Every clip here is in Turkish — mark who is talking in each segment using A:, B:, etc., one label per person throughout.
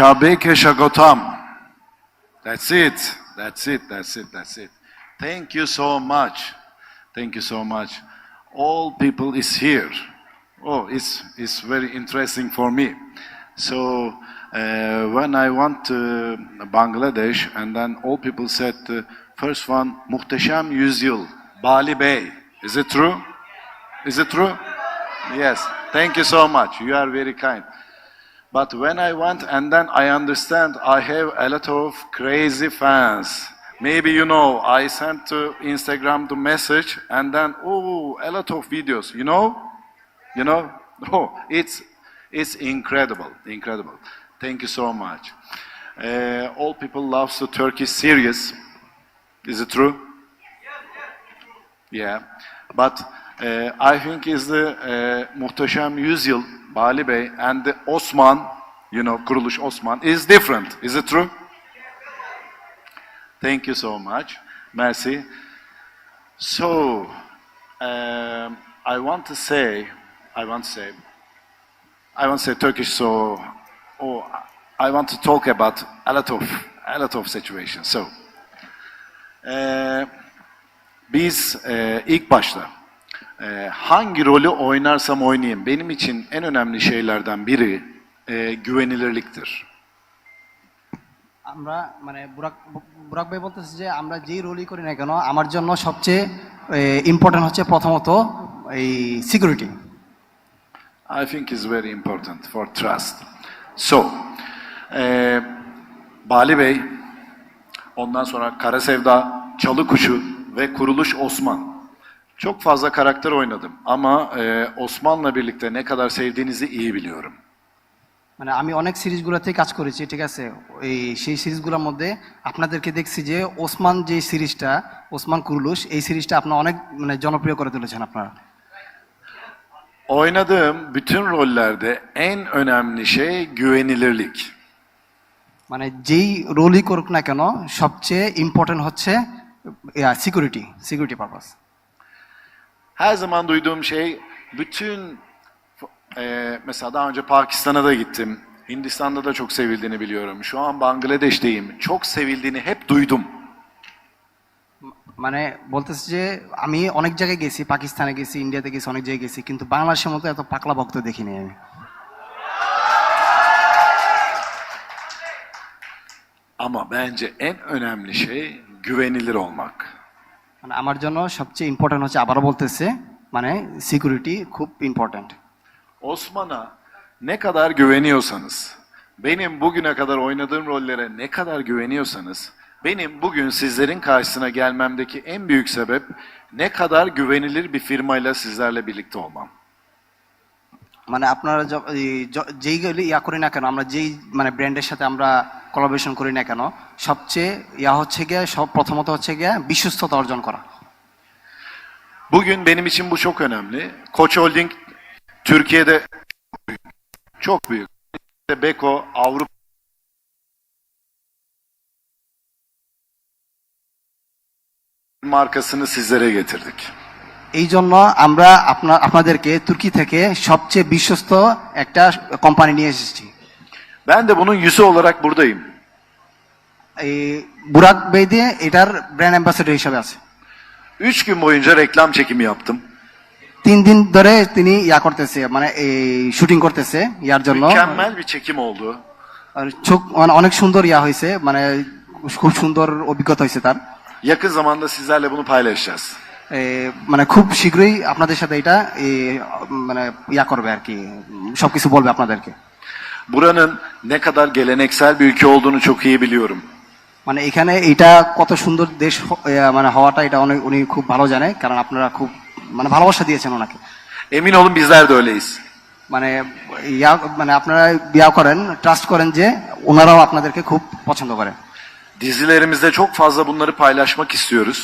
A: Shabeke Shagotam. That's it. That's it. That's it. That's it. Thank you so much. Thank you so much. All people is here. Oh, it's very interesting for me. So when I went to Bangladesh, and then all people said, first one, Muhteşem Yüzyıl, Bali Bey. Is it true? Is it true? Yes. Thank you so much. You are very kind. But when I went, and then I understand I have a lot of crazy fans. Maybe you know, I sent to Instagram the message, and then, oh, a lot of videos, you know? You know? Oh, it's incredible, incredible. Thank you so much. All people love the Turkish series. Is it true? Yeah. But I think is the Muhteşem Yüzyıl, Bali Bey, and the Osman, you know, Kuruluş Osman, is different. Is it true? Thank you so much. Merci. So, I want to say Turkish, so, I want to talk about a lot of situations. So, biz ilk başta hangi rolü oynarsam oynayayım, benim için en önemli şeylerden biri güvenilirliktir.
B: আমরা মানে বুরাক ভাই বলতেছে যে আমরা যেই রোলই করি না কেন আমার জন্য সবচেয়ে ইম্পর্টেন্ট হচ্ছে প্রথমত এই security.
A: I think is very important for trust. So, Bali Bey, ondan sonra Kara Sevda, Çalı Kuşu ve Kuruluş Osman. Çok fazla karakter oynadım ama Osman'la birlikte ne kadar sevdiğinizi iyi biliyorum.
B: মানে আমি অনেক সিরিজগুলোতে কাজ করেছি, ঠিক আছে, এই সেই সিরিজগুলোর মধ্যে আপনাদেরকে দেখছি যে ওসমান যে সিরিজটা, ওসমান কুরুলুশ, এই সিরিজটা আপনারা অনেক মানে জনপ্রিয় করে তুলেছেন আপনারা।
A: Oynadığım bütün rollerde en önemli şey güvenilirlik.
B: মানে যেই রোলই করুক না কেন সবচেয়ে ইম্পর্টেন্ট হচ্ছে security purpose.
A: Her zaman duyduğum şey, bütün mesela daha önce Pakistan'a da gittim. Hindistan'da da çok sevildiğini biliyorum. Şu an Bangladeş'teyim. Çok sevildiğini hep duydum.
B: মানে বলতেছে যে আমি অনেক জায়গায় গেছি, পাকিস্তানে গেছি, ইন্ডিয়াতে গেছি, অনেক জায়গায় গেছি, কিন্তু বাংলাদেশের মতো এত পাকলা ভক্ত দেখিনি আমি।
A: Ama bence en önemli şey güvenilir olmak.
B: মানে আমার জন্য সবচেয়ে ইম্পর্টেন্ট হচ্ছে, আবারও বলতেছে, মানে সিকিউরিটি খুব important.
A: Osman'a ne kadar güveniyorsanız, benim bugüne kadar oynadığım rollere ne kadar güveniyorsanız, benim bugün sizlerin karşısına gelmemdeki en büyük sebep ne kadar güvenilir bir firmayla sizlerle birlikte olmam.
B: মানে আপনারা যেইগুলি করি না কেন, আমরা যেই মানে ব্র্যান্ডের সাথে আমরা কোলাবোরেশন করি না কেন, সবচেয়ে হচ্ছে গিয়ে প্রথমত হচ্ছে গিয়ে বিশ্বস্ততা অর্জন করা।
A: Bugün benim için bu çok önemli. Koç Holding Türkiye'de çok büyük. Beko Avrupa markasını sizlere getirdik.
B: এই জন্য আমরা আপনাদেরকে তুর্কি থেকে সবচেয়ে বিশ্বস্ত একটা কোম্পানি নিয়ে এসেছি।
A: Ben de bunun yüzü olarak buradayım.
B: এই বুরাক বেই দিয়ে এটার ব্র্যান্ড অ্যাম্বাসেডর হিসেবে আছে।
A: 3 gün boyunca reklam çekimi yaptım.
B: 3 দিন ধরে তিনি করতেছে, মানে এই শুটিং করতেছে ইয়ার জন্য।
A: Mükemmel bir çekim oldu.
B: আর অনেক সুন্দর হয়েছে, মানে খুব সুন্দর অভিজ্ঞতা হয়েছে তার।
A: Yakın zamanda sizlerle bunu paylaşacağız.
B: মানে খুব শীঘ্রই আপনাদের সাথে এটা মানে করবে আর কি, সবকিছু বলবে আপনাদেরকে।
A: Buranın ne kadar geleneksel bir ülke olduğunu çok iyi biliyorum.
B: মানে এখানে এটা কত সুন্দর দেশ মানে হওয়াটা, এটা উনি খুব ভালো জানে, কারণ আপনারা খুব মানে ভালোবাসা দিয়েছেন ওনাকে।
A: Emin olun bizler de öyleyiz.
B: মানে মানে আপনারা করেন, ট্রাস্ট করেন যে ওনারাও আপনাদেরকে খুব পছন্দ করে।
A: Dizilerimizde çok fazla bunları paylaşmak istiyoruz.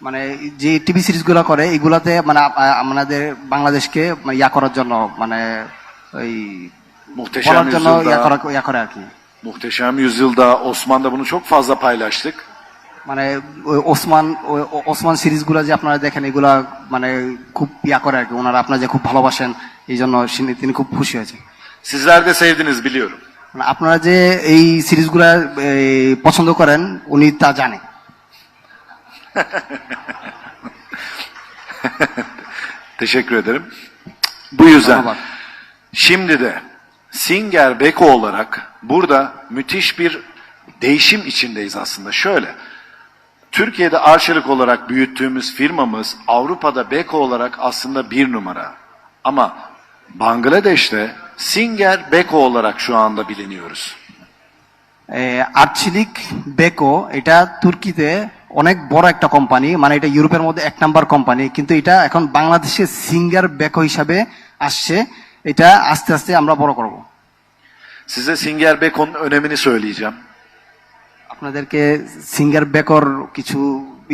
B: মানে যে টিভি সিরিজগুলো করে এগুলাতে মানে আমাদের বাংলাদেশকে করার জন্য, মানে ওই
A: Muhteşem
B: জন্য
A: Yüzyıl'da,
B: করে আর কি।
A: Muhteşem Yüzyıl'da, Osman'da bunu çok fazla paylaştık.
B: মানে ওসমান সিরিজগুলো যে আপনারা দেখেন, এগুলা মানে খুব করে আর কি, ওনারা আপনারা যে খুব ভালোবাসেন, এই জন্য তিনি খুব খুশি হয়েছে।
A: Sizler de sevdiniz biliyorum.
B: মানে আপনারা যে এই সিরিজগুলা পছন্দ করেন উনি তা জানে।
A: Teşekkür ederim. Bu yüzden
B: ধন্যবাদ।
A: şimdi de Singer Beko olarak burada müthiş bir değişim içindeyiz aslında. Şöyle, Türkiye'de Arçelik olarak büyüttüğümüz firmamız Avrupa'da Beko olarak aslında bir numara. Ama Bangladeş'te Singer Beko olarak şu anda biliniyoruz.
B: আর্চিলিক বেকো এটা তুর্কিতে অনেক বড় একটা কোম্পানি, মানে এটা ইউরোপের মধ্যে 1 নাম্বার কোম্পানি, কিন্তু এটা এখন বাংলাদেশে সিঙ্গার বেকো হিসাবে আসছে। এটা আস্তে আস্তে আমরা বড় করব।
A: Size Singer Beko'nun önemini söyleyeceğim.
B: আপনাদেরকে সিঙ্গার বেকোর কিছু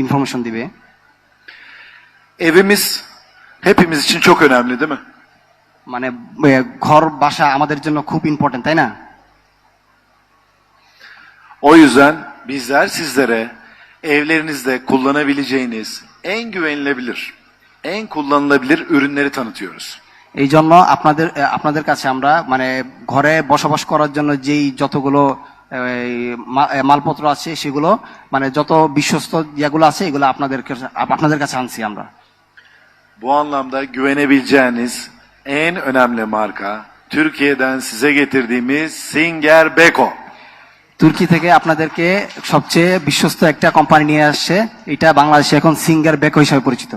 B: ইনফরমেশন দিবে।
A: Evimiz hepimiz için çok önemli değil mi?
B: মানে ঘর বাসা আমাদের জন্য খুব ইম্পর্টেন্ট, তাই না?
A: O yüzden bizler sizlere evlerinizde kullanabileceğiniz en güvenilebilir, en kullanılabilir ürünleri tanıtıyoruz.
B: এই জন্য আপনাদের কাছে আমরা মানে ঘরে বসবাস করার জন্য যেই যতগুলো মালপত্র আছে সেগুলো মানে যত বিশ্বস্ত যেগুলো আছে এগুলো আপনাদের কাছে আনছি আমরা।
A: Bu anlamda güvenebileceğiniz en önemli marka Türkiye'den size getirdiğimiz Singer Beko.
B: তুর্কি থেকে আপনাদেরকে সবচেয়ে বিশ্বস্ত একটা কোম্পানি নিয়ে আসছে, এটা বাংলাদেশে এখন সিঙ্গার বেকো হিসাবে পরিচিত।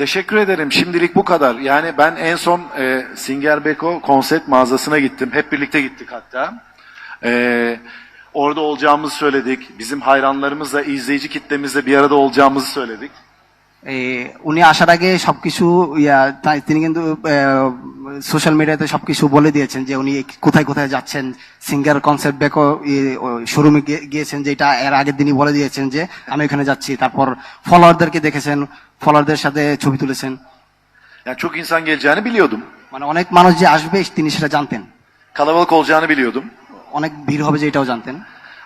A: Teşekkür ederim. Şimdilik bu kadar. Yani ben en son Singer Beko konsept mağazasına gittim. Hep birlikte gittik hatta. Orada olacağımızı söyledik. Bizim hayranlarımızla, izleyici kitlemizle bir arada olacağımızı söyledik.
B: উনি আসার আগে সবকিছু তিনি কিন্তু সোশ্যাল মিডিয়াতে সবকিছু বলে দিয়েছেন যে উনি কোথায় কোথায় যাচ্ছেন। সিঙ্গার কনসেপ্ট বেকো শোরুমে গিয়েছেন, যেটা এর আগের দিনই বলে দিয়েছেন যে আমি ওখানে যাচ্ছি। তারপর ফলোয়ারদেরকে দেখেছেন, ফলোয়ারদের সাথে ছবি তুলেছেন।
A: Yani çok insan geleceğini biliyordum.
B: মানে অনেক মানুষ যে আসবে তিনি সেটা জানতেন,
A: Kalabalık olacağını biliyordum.
B: অনেক ভিড় হবে যে এটাও জানতেন।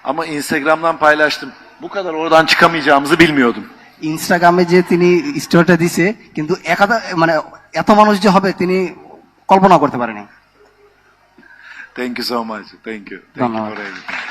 A: Ama Instagram'dan paylaştım. Bu kadar oradan çıkamayacağımızı bilmiyordum.
B: ইনস্টাগ্রামে যে তিনি স্টোরিটা দিছে, কিন্তু মানে এত মানুষ যে হবে তিনি কল্পনা করতে পারেনি।
A: Thank you so much. Thank you. Thank you
B: ধন্যবাদ।
A: for everything.